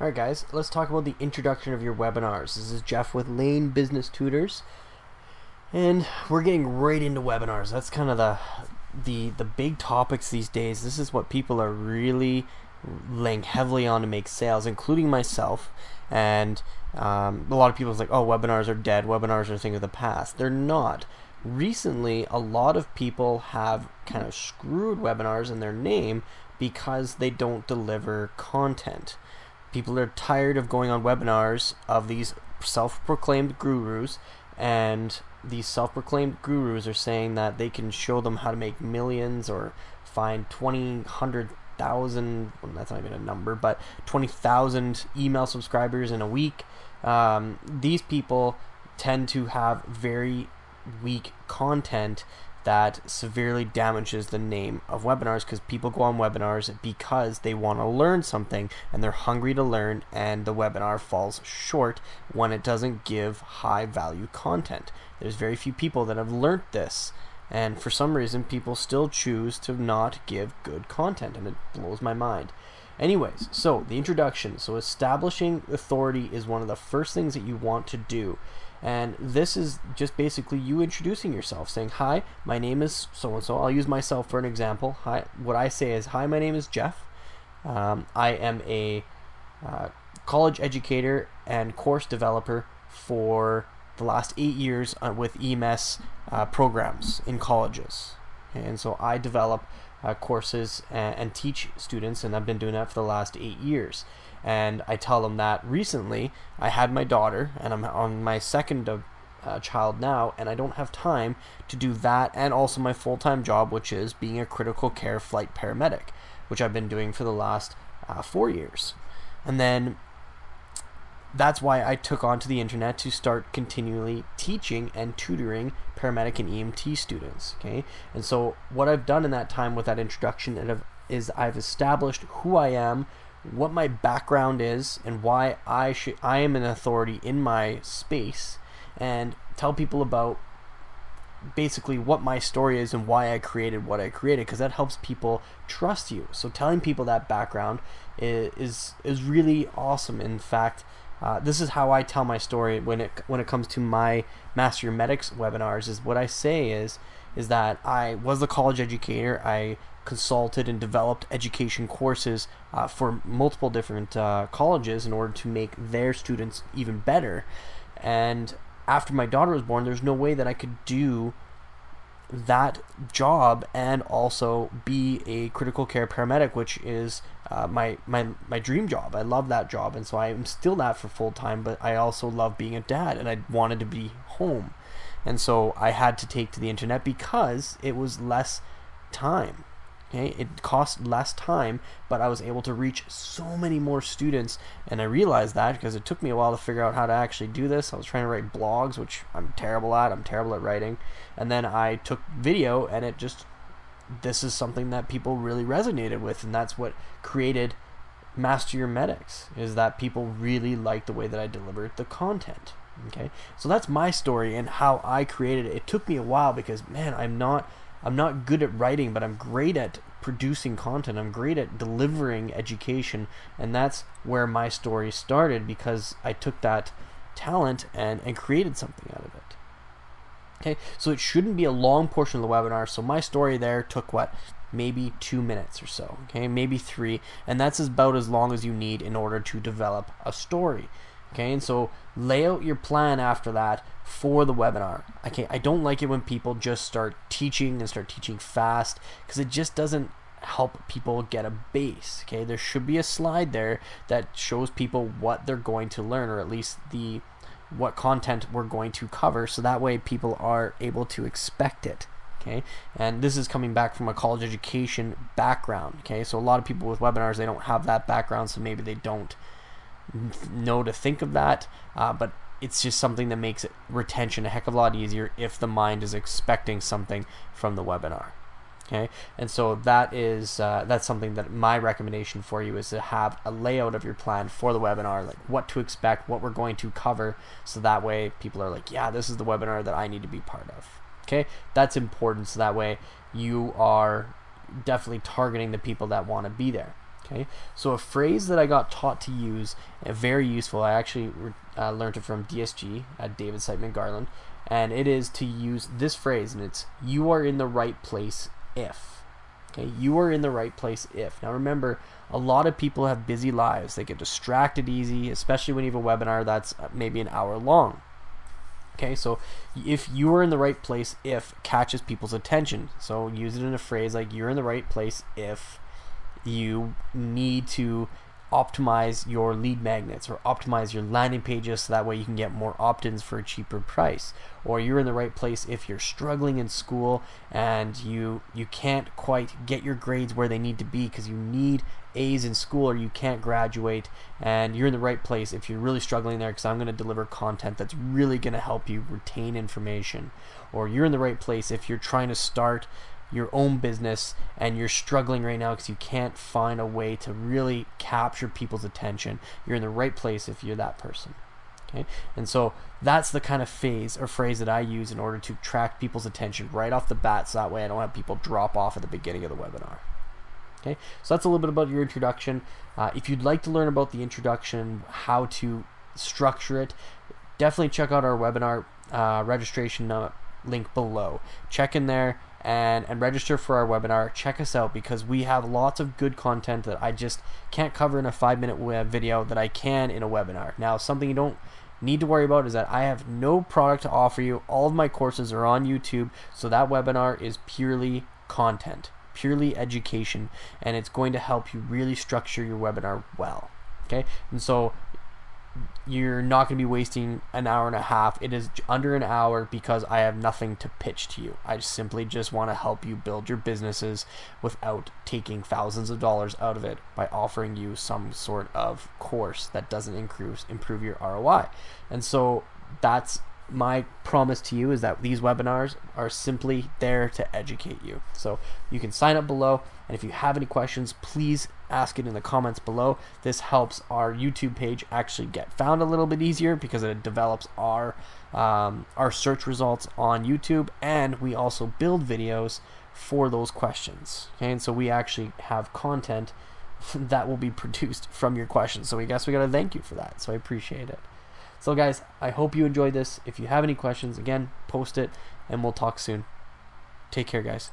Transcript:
Alright guys, let's talk about the introduction of your webinars. This is Jeff with Lane Business Tutors, and we're getting right into webinars. That's kind of the big topics these days. This is what people are really laying heavily on to make sales, including myself. And a lot of people are like, oh, webinars are dead, webinars are a thing of the past. They're not. Recently, a lot of people have kind of screwed webinars in their name because they don't deliver content. People are tired of going on webinars of these self-proclaimed gurus, and these self-proclaimed gurus are saying that they can show them how to make millions or find 20, 100,000, well, that's not even a number, but 20,000 email subscribers in a week. These people tend to have very weak content that severely damages the name of webinars, because people go on webinars because they want to learn something and they're hungry to learn, and the webinar falls short when it doesn't give high value content. There's very few people that have learned this, and for some reason people still choose to not give good content, and it blows my mind. Anyways, so the introduction. So establishing authority is one of the first things that you want to do. And this is just basically you introducing yourself, saying, hi, my name is so-and-so. I'll use myself for an example. Hi, what I say is, hi, my name is Jeff. I am a college educator and course developer for the last 8 years with EMS programs in colleges. Okay, and so I develop courses and teach students, and I've been doing that for the last 8 years. And I tell them that recently I had my daughter, and I'm on my second child now, and I don't have time to do that and also my full-time job, which is being a critical care flight paramedic, which I've been doing for the last 4 years. And then that's why I took onto the internet to start continually teaching and tutoring paramedic and EMT students. Okay, and so what I've done in that time with that introduction is I've established who I am, what my background is, and why I am an authority in my space, and tell people about basically what my story is and why I created what I created, because that helps people trust you. So telling people that background is really awesome. In fact, this is how I tell my story when it comes to my Master Your Medics webinars. Is what I say is that I was a college educator. I consulted and developed education courses for multiple different colleges in order to make their students even better. And after my daughter was born, there's no way that I could do that job and also be a critical care paramedic, which is my dream job. I love that job, and so I am still that for full time, but I also love being a dad, and I wanted to be home. And so I had to take to the internet because it was less time. Okay, it cost less time, but I was able to reach so many more students, and I realized that because it took me a while to figure out how to actually do this. I was trying to write blogs, which I'm terrible at. I'm terrible at writing. And then I took video, and this is something that people really resonated with, and that's what created Master Your Medics, is that people really liked the way that I delivered the content. Okay, so that's my story and how I created it. It took me a while because, man, I'm not good at writing, but I'm great at producing content. I'm great at delivering education, and that's where my story started, because I took that talent and created something out of it. Okay, so it shouldn't be a long portion of the webinar. So my story there took maybe 2 minutes or so, okay, maybe 3, and that's about as long as you need in order to develop a story. Okay, and so lay out your plan after that for the webinar. Okay, I don't like it when people just start teaching and start teaching fast, because it just doesn't help people get a base. Okay, there should be a slide there that shows people what they're going to learn, or at least what content we're going to cover, so that way people are able to expect it. Okay, and this is coming back from a college education background. Okay, so a lot of people with webinars, they don't have that background, so maybe they don't know to think of that, but it's just something that makes retention a heck of a lot easier if the mind is expecting something from the webinar. Okay, and so that's something that my recommendation for you is to have a layout of your plan for the webinar, like what to expect, what we're going to cover, so that way people are like, yeah, this is the webinar that I need to be part of. Okay, that's important, so that way you are definitely targeting the people that want to be there. Okay, so a phrase that I got taught to use, very useful. I actually learned it from DSG at David Siteman Garland, and it is to use this phrase, and it's "you are in the right place if." Okay, you are in the right place if. Now remember, a lot of people have busy lives. They get distracted easy, especially when you have a webinar that's maybe an hour long. Okay, so if you are in the right place if catches people's attention. So use it in a phrase like "you're in the right place if you need to optimize your lead magnets or optimize your landing pages so that way you can get more opt-ins for a cheaper price." Or you're in the right place if you're struggling in school and you can't quite get your grades where they need to be because you need A's in school or you can't graduate, and you're in the right place if you're really struggling there because I'm going to deliver content that's really going to help you retain information. Or you're in the right place if you're trying to start your own business and you're struggling right now because you can't find a way to really capture people's attention. You're in the right place if you're that person. Okay, and so that's the kind of phrase that I use in order to attract people's attention right off the bat, so that way I don't have people drop off at the beginning of the webinar. Okay, so that's a little bit about your introduction. If you'd like to learn about the introduction, how to structure it, definitely check out our webinar registration link below. Check in there and register for our webinar. Check us out because we have lots of good content that I just can't cover in a 5-minute video that I can in a webinar. Now, something you don't need to worry about is that I have no product to offer you. All of my courses are on YouTube, so that webinar is purely content, purely education, and it's going to help you really structure your webinar well. Okay, and so you're not going to be wasting an hour and a half. It is under an hour because I have nothing to pitch to you. I simply just want to help you build your businesses without taking thousands of dollars out of it by offering you some sort of course that doesn't improve your ROI. And so that's my promise to you, is that these webinars are simply there to educate you. So you can sign up below, and if you have any questions, please ask it in the comments below. This helps our YouTube page actually get found a little bit easier because it develops our search results on YouTube, and we build videos for those questions. Okay, and so we actually have content that will be produced from your questions. So we got to thank you for that. So I appreciate it. So guys, I hope you enjoyed this. If you have any questions, again, post it and we'll talk soon. Take care, guys.